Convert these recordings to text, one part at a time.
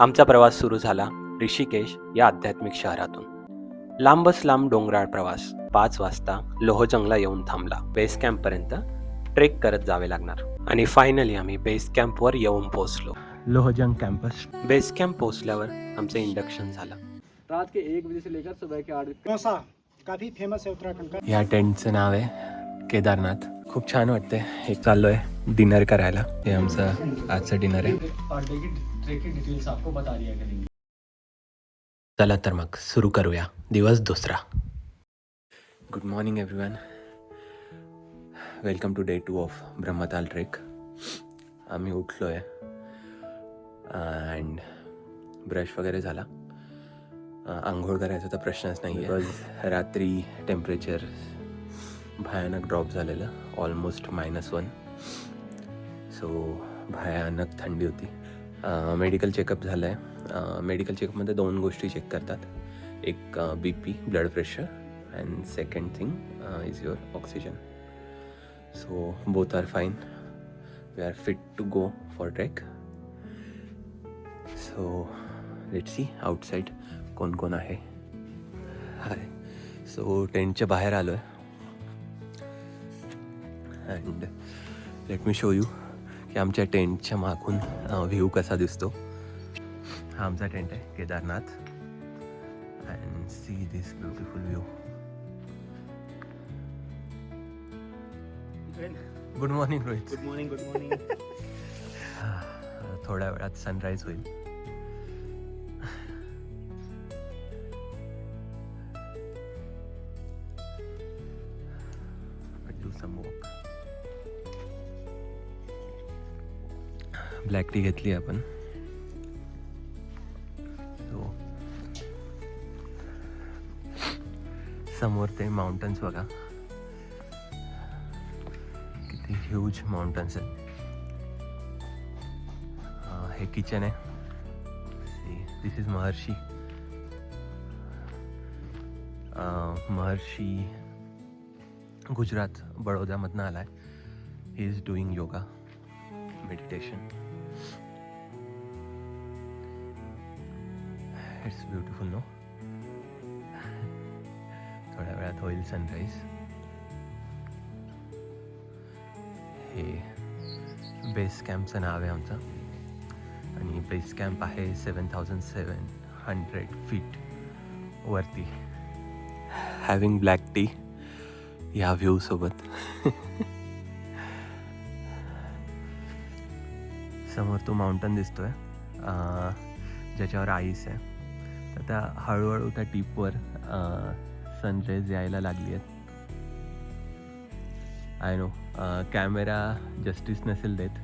आमचा प्रवास सुरू झाला ऋषिकेश या आध्यात्मिक शहरातून. लांबच लांब डोंगराळ प्रवास 5 वाजता लोहजंगला येऊन थांबला. बेस कॅम्पपर्यंत ट्रेक करत जावे लागणार आणि फायनली आम्ही बेस कॅम्पवर येऊन पोहोचलो. लोहजंग कॅम्पस. बेस कॅम्प पोहोचल्यावर आमचं इंडक्शन झालं. रात के 1 बजे से लेकर सुबह के 8 बजे. काफी फेमस है उत्तराखंड का. या टेंटचं नाव आहे केदारनाथ. खूप छान वाटते. एक चाललोय डिनर करायला. हे आमचं आजचं डिनर आहे. पार्टी की ट्रेक की डिटेल्स आपको बता दिया करेंगे. चला तर मग सुरू करूया दिवस दुसरा. Good morning everyone. Welcome to day 2 of Brahmatal trek. आम्ही उठलो आहे अँड ब्रश वगैरे झाला. आंघोळ करायचा तर प्रश्नच नाही आहे. रात्री टेम्परेचर भयानक ड्रॉप झालेलं, ऑलमोस्ट -1. सो भयानक थंडी होती. मेडिकल चेकअप झालं आहे. मेडिकल चेकअपमध्ये 2 गोष्टी चेक करतात. एक BP blood pressure and second thing is your oxygen. So both are fine. We are fit to go for trek. So let's see outside कोण कोण आहे. हाय. सो टेंटच्या बाहेर आलो आहे and let me show you की आमच्या टेंटच्या मागून व्ह्यू कसा दिसतो. हा आमचा टेंट आहे Kedarnath and see this beautiful view. Good morning Rohit. Good morning. Good morning. थोड्या वेळात सनराईज होईल. Do some walk. Black tea घेतली आपण. सो समोर ते माउंटन्स बघा, किती ह्यूज माउंटन्स आहेत. हे किचन आहे. दिस इज महर्षी. महर्षी गुजरात बडोद्यामधनं आलाय. He is doing yoga meditation. It's beautiful no. थोड्या वेळात होईल सनराईज. हे बेस कॅम्पचं नाव आहे आमचं आणि बेस कॅम्प आहे 7,700 फीट वरती. हॅव्हिंग ब्लॅक टी ह्या व्ह्यू सोबत. समोर तो माउंटन दिसतोय ज्याच्यावर आईस आहे. तर त्या हळूहळू त्या टीपवर सनराईज यायला लागली आहेत. आय नो कॅमेरा जस्टिस नसेल देत,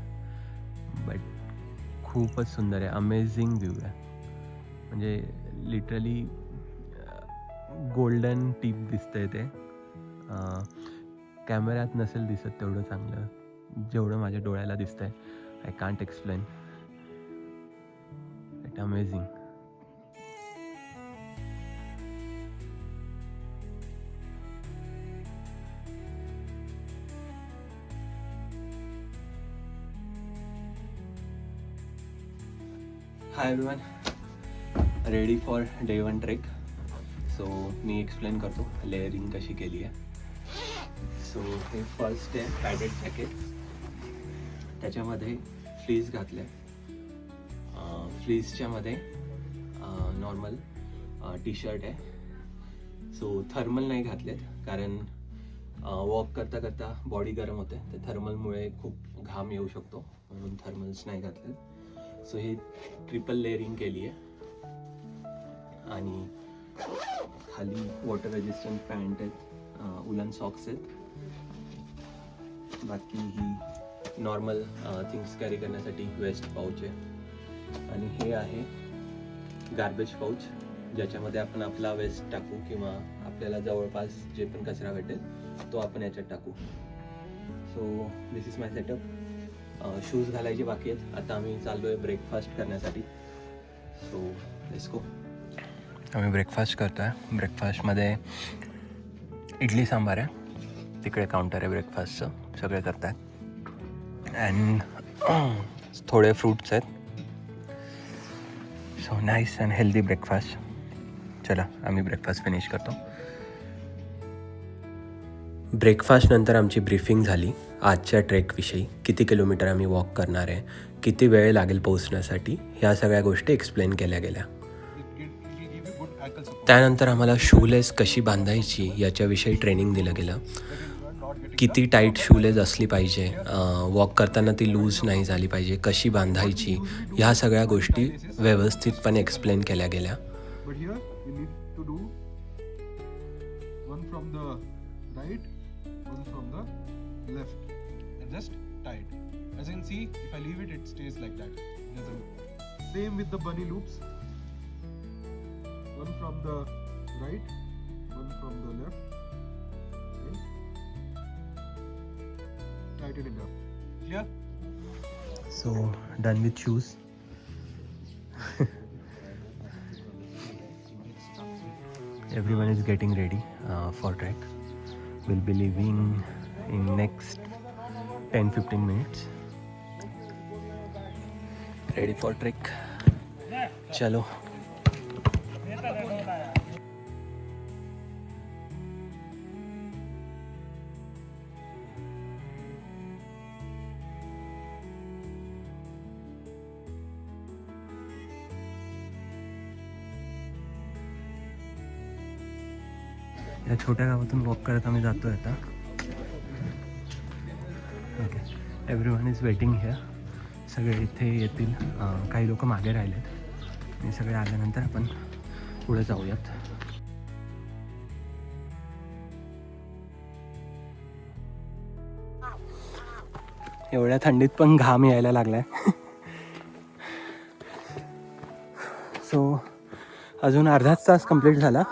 बट खूपच सुंदर आहे. अमेझिंग व्ह्यू आहे. म्हणजे लिटरली गोल्डन टीप दिसतंय ते. कॅमेऱ्यात नसेल दिसत तेवढं चांगलं जेवढं माझ्या डोळ्याला दिसतंय. I can't explain. It amazing. Hi everyone. Ready for day 1 trek. So मी एक्सप्लेन करतो लेअरिंग कशी केली आहे. सो हे फर्स्ट आहे पॅडेड जॅकेट. त्याच्यामध्ये फ्लीज घातले. फ्लीजच्या मध्ये नॉर्मल टी शर्ट आहे. सो थर्मल नाही घातलेत कारण वॉक करता करता बॉडी गरम होते. तर थर्मलमुळे खूप घाम येऊ शकतो म्हणून थर्मल्स नाही घातले. सो हे ट्रिपल लेअरिंग केली आहे आणि खाली वॉटर रेजिस्टंट पॅन्ट आहेत, उलन सॉक्स आहेत. बाकी ही नॉर्मल थिंग्स कॅरी करण्यासाठी वेस्ट पाऊच आहे आणि हे आहे गार्बेज पाऊच ज्याच्यामध्ये आपण आपला वेस्ट टाकू किंवा आपल्याला जवळपास जे पण कचरा भेटेल तो आपण याच्यात टाकू. So this is my setup. Shoes घालायचे बाकी आहेत. आता आम्ही चाललो आहे ब्रेकफास्ट करण्यासाठी. So let's go. आम्ही ब्रेकफास्ट करतो आहे. ब्रेकफास्टमध्ये इडली सांबार आहे. तिकडे काउंटर आहे ब्रेकफास्टचं. सगळे करत आहेत अँड थोडे फ्रूट्स आहेत. So nice and healthy breakfast. चला आम्ही ब्रेकफास्ट फिनिश करतो. ब्रेकफास्ट नंतर आमची ब्रीफिंग झाली आजच्या ट्रेकविषयी. किती किलोमीटर आम्ही वॉक करणार आहे, किती वेळ लागेल पोहोचण्यासाठी, ह्या सगळ्या गोष्टी एक्सप्लेन केल्या गेल्या. त्यानंतर आम्हाला शूलेस कशी बांधायची याच्याविषयी ट्रेनिंग दिलं गेलं. किती टाईट शूलेस असली पाहिजे, वॉक करताना ती लूज नाही झाली पाहिजे, कशी बांधायची, ह्या सगळ्या गोष्टी व्यवस्थितपणे एक्सप्लेन केल्या गेल्या. But here you need to do one from the right, one from the left, and just tie it. As you can see, if I leave it, it stays like that. Same with the bunny loops. One from the right, one from the left. Okay. Tighten it up. Clear? So done with shoes. Everyone is getting ready for trek. We'll be leaving in next 10-15 minutes. Ready for trek. Chalo. या छोट्या गावातून walk करत आम्ही जातो आहे आता. Okay, everyone is waiting here. सगळे इथे येतील. काही लोक मागे राहिलेत आणि सगळे आल्यानंतर आपण पुढे जाऊयात. एवढ्या थंडीत पण घाम यायला लागलाय. सो अजून अर्धाच तास कंप्लीट झाला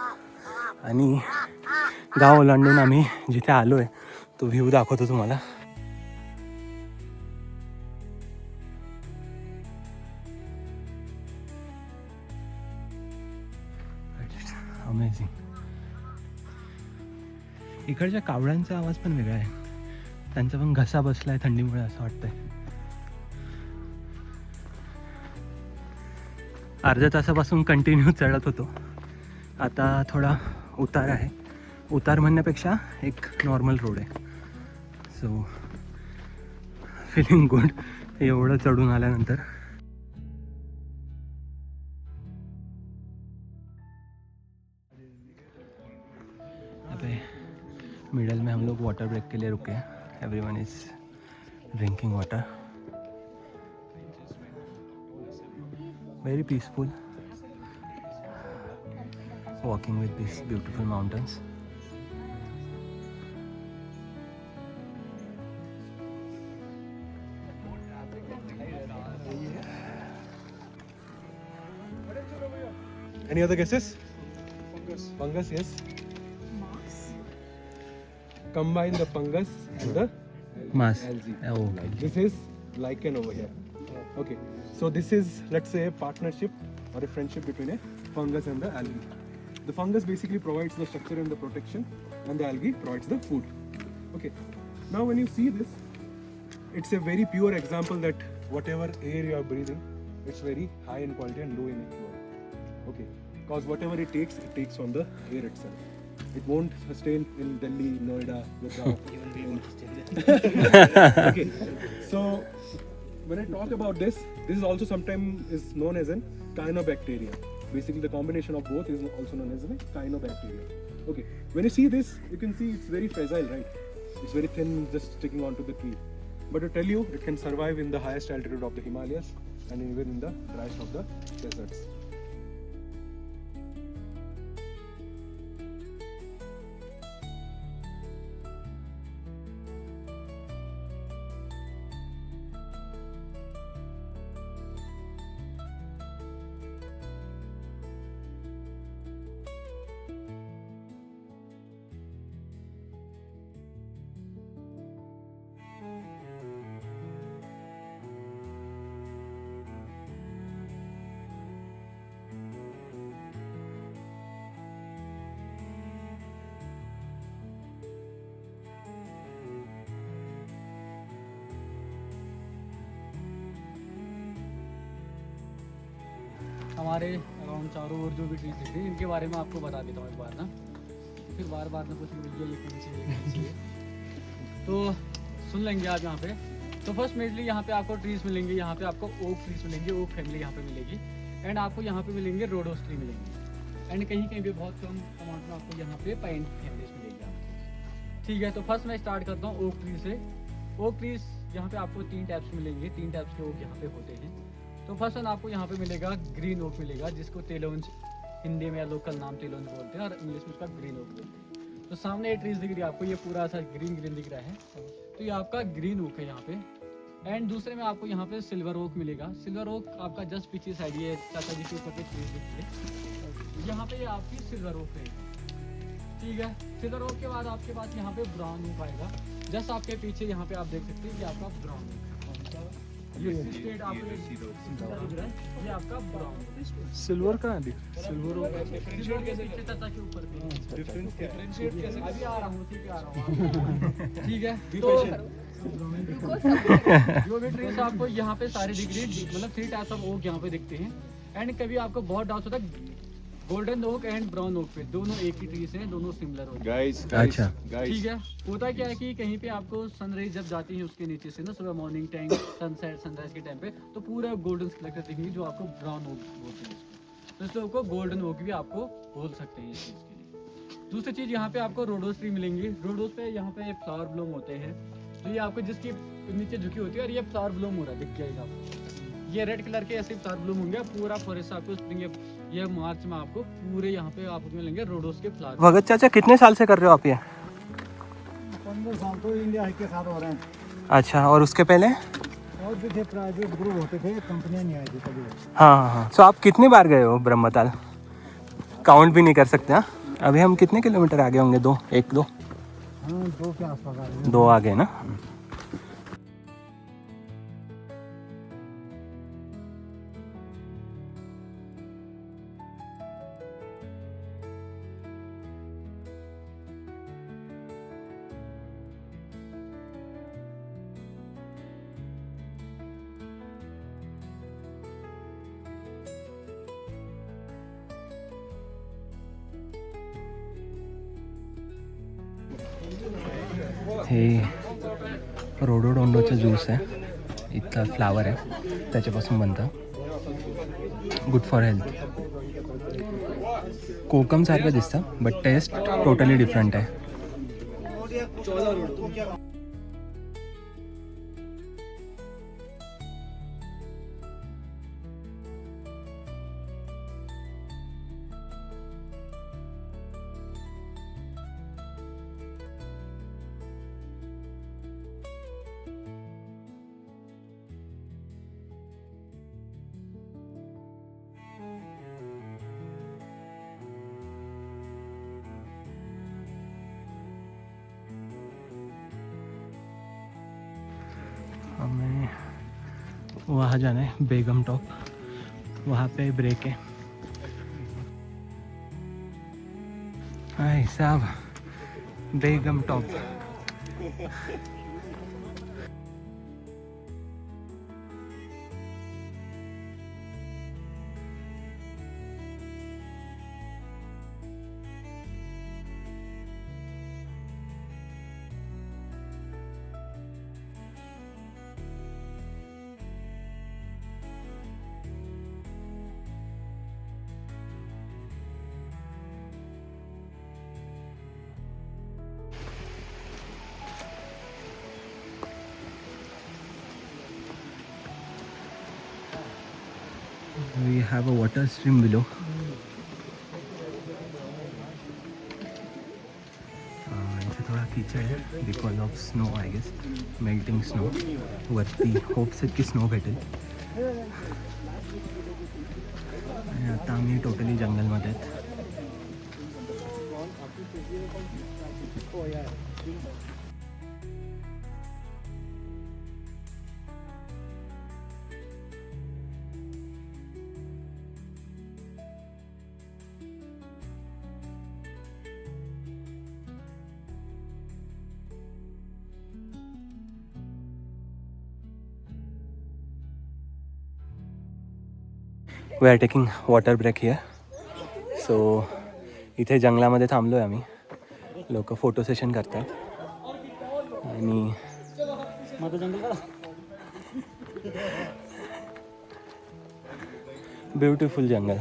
आणि गाव ओलांडून आम्ही जिथे आलो आहे तो व्ह्यू दाखवतो तुम्हाला. अमेझिंग. इकडच्या कावळ्यांचा आवाज पण वेगळा आहे. त्यांचा पण घसा बसलाय थंडीमुळे असं वाटतंय. अर्ध्या तासापासून कंटिन्यू चढत होतो. आता थोडा उतार आहे. उतार म्हणण्यापेक्षा एक नॉर्मल रोड आहे. सो फिलिंग गुड एवढं चढून आल्यानंतर. अबे मिडल में हम लोग वाटर ब्रेक के लिए रुके हैं. Everyone is drinking water. Very peaceful walking with these beautiful mountains. Any other guesses? Fungus, yes. Combine the fungus and the Mass. algae. Oh. This is lichen over here. Okay, so this is, let's say, a partnership or a friendship between a fungus and the algae. The fungus basically provides the structure and the protection, and the algae provides the food. Okay, now when you see this, it's a very pure example that whatever air you are breathing, it's very high in quality and low in AQI. Okay, because whatever it takes from the air itself. It won't sustain in Delhi, Noida, Gujarat. Okay, so when I talk about this is also sometimes is known as an cyanobacteria. Basically, the combination of both is also known as a cyanobacteria. Okay, when you see this, you can see it's very fragile, right? It's very thin, just sticking onto the tree. But to tell you, it can survive in the highest altitude of the Himalayas and even in the driest of the deserts. हमारे around चारों or जो भी trees दिख रही है इनके बारे में आपको बता देता हूँ एक बार ना, फिर बार बार ना पूछेंगे भैया ये कौन सी है, ये कौन सी है। तो सुन लेंगे आप यहाँ पे। तो फर्स्ट मेनली यहाँ पे आपको ट्रीज मिलेंगे, यहाँ पे आपको ओक ट्रीज मिलेंगे, ओक फैमिली यहाँ पे मिलेगी। एंड आपको यहाँ पे मिलेंगे रोडोस ट्री मिलेंगे। एंड कहीं कहीं पे बहुत कम अमाउंट में आपको यहाँ पे पाइन फैमिलीज मिलेगी आपको। ठीक है, तो फर्स्ट मैं स्टार्ट करता हूँ ओक ट्री से। ओक ट्रीज यहाँ पे आपको 3 टाइप्स मिलेंगे, 3 टाइप्स के ओक यहाँ पे होते हैं। तो फर्स्ट वन आपको यहाँ पे मिलेगा ग्रीन ओक मिलेगा, जिसको तेलोंज हिंदी में या लोकल नाम तेलोंज बोलते हैं और इंग्लिश में उसका ग्रीन ओक बोलते हैं। तो सामने ये ट्रीज दिख रही है आपको, ये पूरा सा ग्रीन ग्रीन दिख रहा है, तो ये आपका ग्रीन ओक है यहाँ पे। एंड दूसरे में आपको यहाँ पे सिल्वर ओक मिलेगा। सिल्वर ओक आपका जस्ट पीछे साइड, ये चाचा जी के ऊपर के ट्रीज दिख रही है, यहाँ पे ये आपकी सिल्वर ओक है। ठीक है, सिल्वर ओक के बाद आपके पास यहाँ पे ब्राउन ओक आएगा, जस्ट आपके पीछे यहाँ पे आप देख सकते हैं, ये आपका ब्राउन ओक। ये स्टेट आपको ये आपका ब्राउन सिल्वर का है, सिल्वर सिल्वर के पीछे चाचा के ऊपर पे डिफरेंशिएट कैसे, अभी आ रहा हूँ, ठीक है आ रहा हूँ। ठीक है, तो जो भी ट्रीज आपको यहाँ पे सारे दिख रही है, मतलब 3 टाइप्स ऑफ ओक यहाँ पे दिखते हैं। एंड कभी आपको बहुत डाउट होता है golden oak and brown oak पे, दोनों एक ही ट्रीज हैं, दोनों सिमिलर ओक। अच्छा ठीक है, होता क्या है कि कहीं पे आपको सनराइज जब जाती है उसके नीचे से ना, सुबह मॉर्निंग टाइम सनसेट सनराइज के टाइम पे, तो पूरा गोल्डन कलर दिखेंगे, जो आपको ब्राउन ओक बोलते हैं उसको। तो इसलिए को गोल्डन ओक भी आपको बोल सकते हैं इस चीज़ के लिए। दूसरी चीज़ यहाँ पे आपको रोडोस ट्री मिलेंगी। रोडोस पे यहाँ पे फ्लावर ब्लूम होते हैं, तो ये आपको जिसकी नीचे झुकी होती है और ये फ्लावर ब्लूम हो रहा है, दिख जाएगा आपको। ये रेड कलर के ऐसे फ्लावर ब्लूम होंगे, पूरा फॉरेस्ट आपको स्प्रिंग ये मार्च में आपको पूरे यहाँ पे आपको मिलेंगे रोडोस के फ्लावर। भगत चाचा कितने साल से कर रहे हो आप ये? 15 साल तो इंडिया के साथ हो रहे हैं। अच्छा, और उसके पहले? और भी थे, प्राइवेट ग्रुप होते थे, कंपनियां नहीं आई थी कभी। हाँ हाँ हाँ। तो आप कितनी बार गए हो ब्रह्मताल? काउंट भी नहीं कर सकते। हाँ, अभी हम कितने किलोमीटर आगे होंगे? 2 1 2 हाँ, 2 के आसपास आ रहे हैं। 2 आगे ना। हे रोडोडोंडोचं ज्यूस आहे, इथला फ्लावर आहे त्याच्यापासून बनतं, गुड फॉर हेल्थ. कोकम सारखं दिसतं बट टेस्ट टोटली डिफरंट आहे. हमें वहाँ जाना है, बेगम टॉप, वहाँ पे ब्रेक है. हाय साहब, बेगम top. We have a water stream below. इथे थोडा कीचड़ आहे because of snow, I guess melting snow. वरती होप्स आहेत की स्नो भेटेल. आणि आता आम्ही टोटली जंगलमध्ये आहेत. We are taking water break here. So इथे जंगलामध्ये थांबलो आहे आम्ही. लोक फोटो सेशन करतात आणि मधु जंगल का ब्युटिफुल जंगल.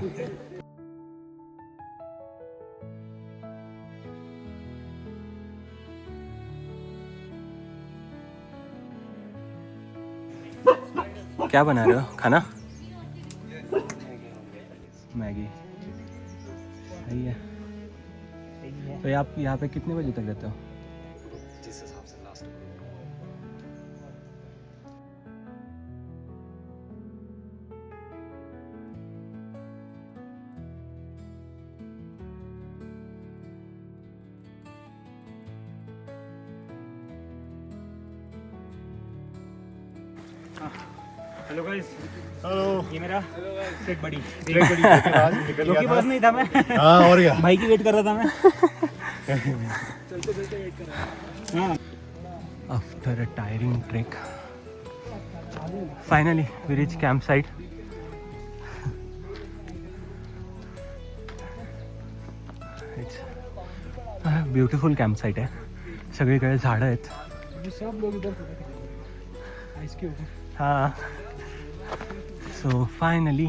क्या बना रहे हो? खाना? मैगी. सही है. तो आप यहाँ पे कितने बजे तक रहते हो? जिस हिसाब से लास्ट हेलो गाइस. हेलो. ये मेरा सेट बड़ी. जो कि बस नहीं था मैं. हाँ और क्या भाई की वेट कर रहा था मैं. हाँ. After a tiring trek, finally we reach campsite. It's a beautiful campsite आहे. सगळीकडे झाडं आहेत. सब लोग इधर फोटो खींचेंगे आइस के ऊपर. हां. So finally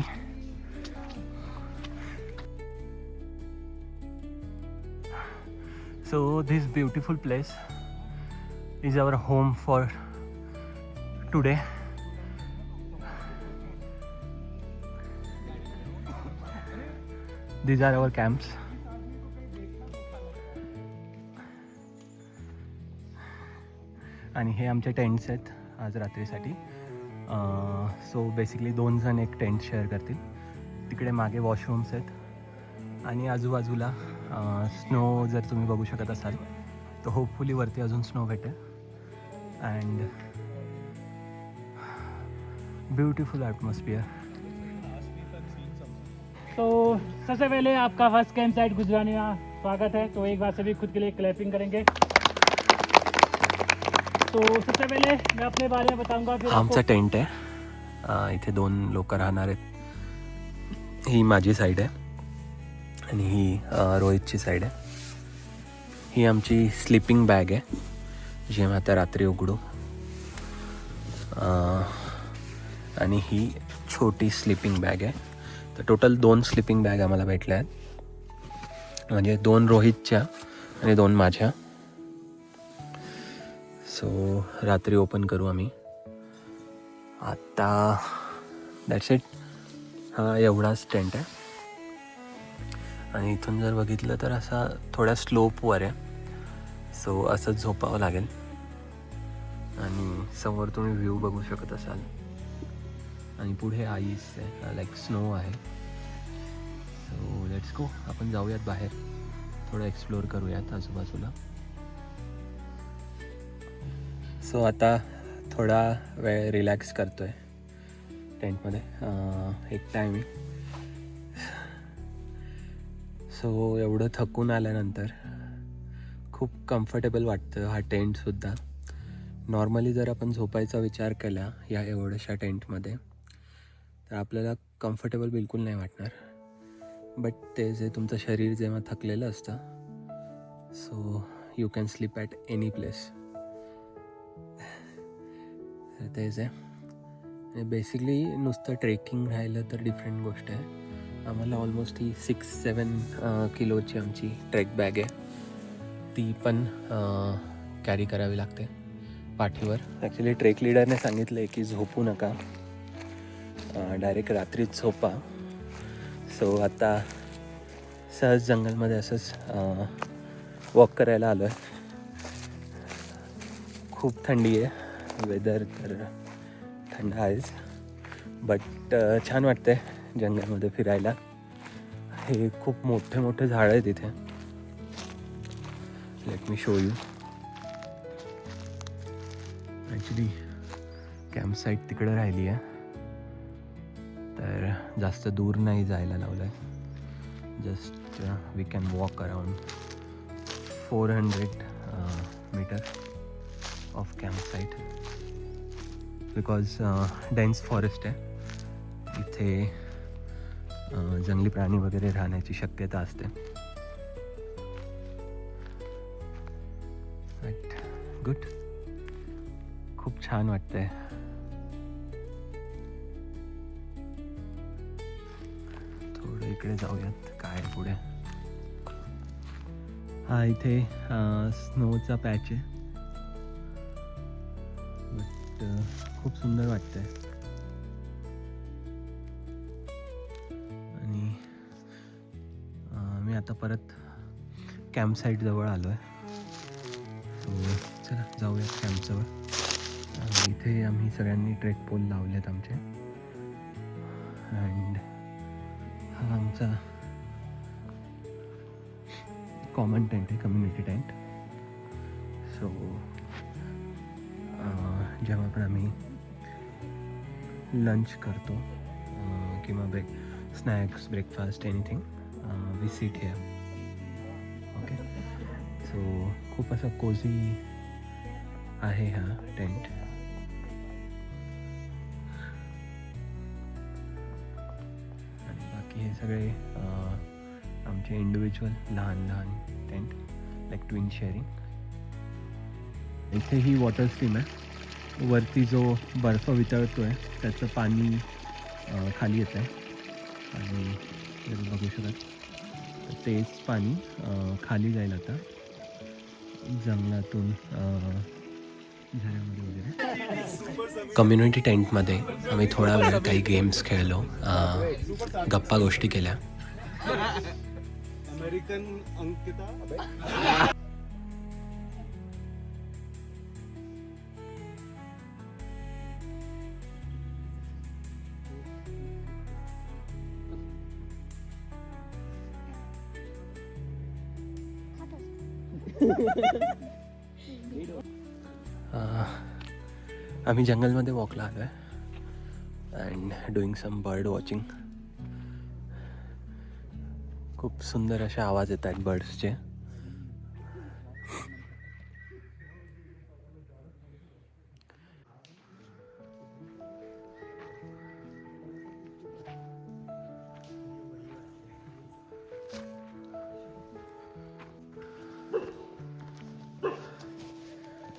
this beautiful place is our home for today. These are our camps. आणि हे आमचे टेंट्स आहेत आज रात्रीसाठी. सो बेसिकली 2 जण एक टेंट शेअर करतील. तिकडे मागे वॉशरूम्स आहेत आणि आजूबाजूला स्नो जर तुम्ही बघू शकत असाल तर होपफुली वरती अजून स्नो भेटेल. And beautiful atmosphere. तो सबसे पहले आपका फर्स्ट कैंप साइट गुजरानी में स्वागत है. तो एक बार सभी खुद के लिए क्लैपिंग करेंगे. तो सबसे पहले मैं अपने बारे में बताऊंगा. फिर आमचा टेंट आहे. इथे 2 लोक राहणार आहेत. ही माझी साईड आहे आणि ही रोहितची साईड आहे. ही आमची स्लीपिंग बॅग आहे जी आम्ही आता रात्री उघडू. आणि ही छोटी स्लीपिंग बॅग आहे. तर टोटल 2 स्लीपिंग बॅग आम्हाला भेटल्या आहेत. म्हणजे 2 रोहितच्या आणि 2 माझ्या. सो रात्री ओपन करू आम्ही आता. That's it. हा एवढाच टेंट आहे आणि इथून जर बघितलं तर असा थोड्या स्लोपवर आहे. सो असंच झोपावं लागेल. आणि समोर तुम्ही व्ह्यू बघू शकत असाल आणि पुढे आईस आहे, लाईक स्नो आहे. So let's go. आपण जाऊयात बाहेर, थोडं एक्सप्लोअर करूयात आजूबाजूला. सो आता थोडा वेळ रिलॅक्स करतो आहे टेंटमध्ये. एकटा आहे मी. सो एवढं थकून आल्यानंतर खूप कम्फर्टेबल वाटतं हा टेंटसुद्धा. नॉर्मली जर आपण झोपायचा विचार केला या एवढ्याशा टेंटमध्ये तर आपल्याला कम्फर्टेबल बिलकुल नाही वाटणार. बट ते जे तुमचं शरीर जेव्हा थकलेलं असतं so you can sleep at any place. तेच आहे. आणि बेसिकली नुसतं ट्रेकिंग राहिलं तर डिफरंट गोष्ट आहे. आम्हाला ऑलमोस्ट ही 6-7 किलोची आमची ट्रेक बॅग आहे. ती पण कॅरी करावी लागते पाठीवर. ॲक्च्युली ट्रेक लिडरने सांगितलं आहे की झोपू नका, डायरेक्ट रात्रीच झोपा. सो आता सहज जंगलमध्ये असंच वॉक करायला आलो आहे. खूप थंडी आहे. वेदर तर थंड आहेच बट छान वाटते जंगलमध्ये फिरायला. हे खूप मोठे मोठे झाडं आहेत इथे. Late me show you. Actually camp site तिकडे राहिली आहे तर जास्त दूर नाही जायला लावलं आहे. Just we can walk around 400 metre of camp site. Because dense forest आहे इथे. जंगली प्राणी वगैरे राहण्याची शक्यता असते. गुड, खूप छान वाटतंय. थोडं इकडे जाऊयात, काय पुढे. हा इथे स्नोचा पॅच आहे, बट खूप सुंदर वाटतंय. आणि मी आता परत कॅम्प साईट जवळ आलो आहे. सो चला जाऊयात कॅम्पजवळ. इथे आम्ही सगळ्यांनी ट्रेक पोल लावलेत आमचे. अँड हा आमचा कॉमन टेंट आहे, कम्युनिटी टेंट. सो जेव्हा पण आम्ही लंच करतो किंवा snacks, breakfast, anything, we sit here. Okay, so खूप असं कोझी आहे हा टेंट. आणि बाकी हे सगळे आमचे इंडिव्हिज्युअल लहान लहान टेंट, लाईक ट्विन शेअरिंग. इथे ही वॉटर स्ट्रीम आहे. वरती जो बर्फ वितळतो आहे त्याचं पाणी खाली येतं आहे. आणि तुम्ही बघू शकत, तर तेच पाणी खाली जाईल आता जंगलातून झऱ्यामध्ये वगैरे. कम्युनिटी टेंटमध्ये आम्ही थोडा वेळ काही गेम्स खेळलो, गप्पा गोष्टी केल्या. अमेरिकन अंकिता. आम्ही जंगलमध्ये वॉकला आलो आहे and doing some bird watching. खूप सुंदर असे आवाज येत आहेत बर्ड्सचे.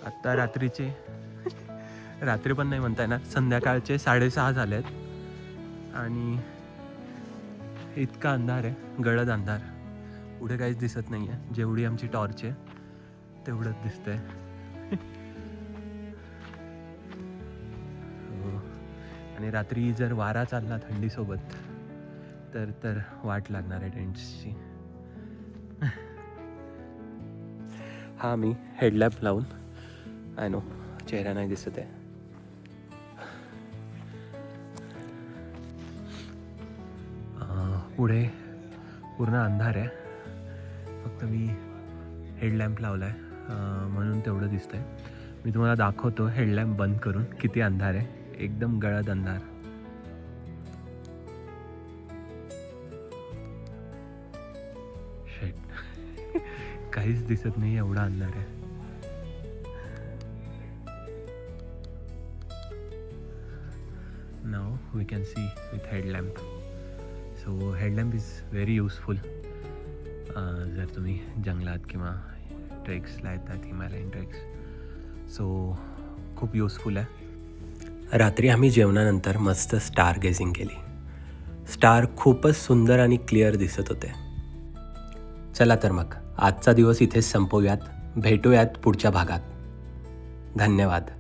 आत्ता रात्री पण नाही म्हणता येणार, संध्याकाळचे 6:30 झाले आहेत आणि इतका अंधार आहे, गडद अंधार. पुढे काहीच दिसत नाही आहे. जेवढी आमची टॉर्च आहे तेवढंच दिसतंय. आणि रात्री जर वारा चालला थंडीसोबत तर वाट लागणार आहे टेंट्सची. हा मी हेडलॅम्प लावून, आय नो चेहरा नाही दिसत आहे. पुढे पूर्ण अंधार आहे, फक्त मी हेडलॅम्प लावला आहे म्हणून तेवढं दिसतंय. मी तुम्हाला दाखवतो हेडलॅम्प बंद करून किती अंधार आहे. एकदम गडद अंधार. शेट, काहीच दिसत नाही, एवढा अंधार आहे. Now we can see with headlamp. So headlamp is very useful जर तुम्ही जंगलात किंवा ट्रेक्सला येतात, हिमालयन ट्रेक्स. सो खूप युजफुल आहे. रात्री आम्ही जेवणानंतर मस्त स्टार गेझिंग केली. स्टार खूपच सुंदर आणि क्लिअर दिसत होते. चला तर मग आजचा दिवस इथेच संपवूयात. भेटूयात पुढच्या भागात. धन्यवाद.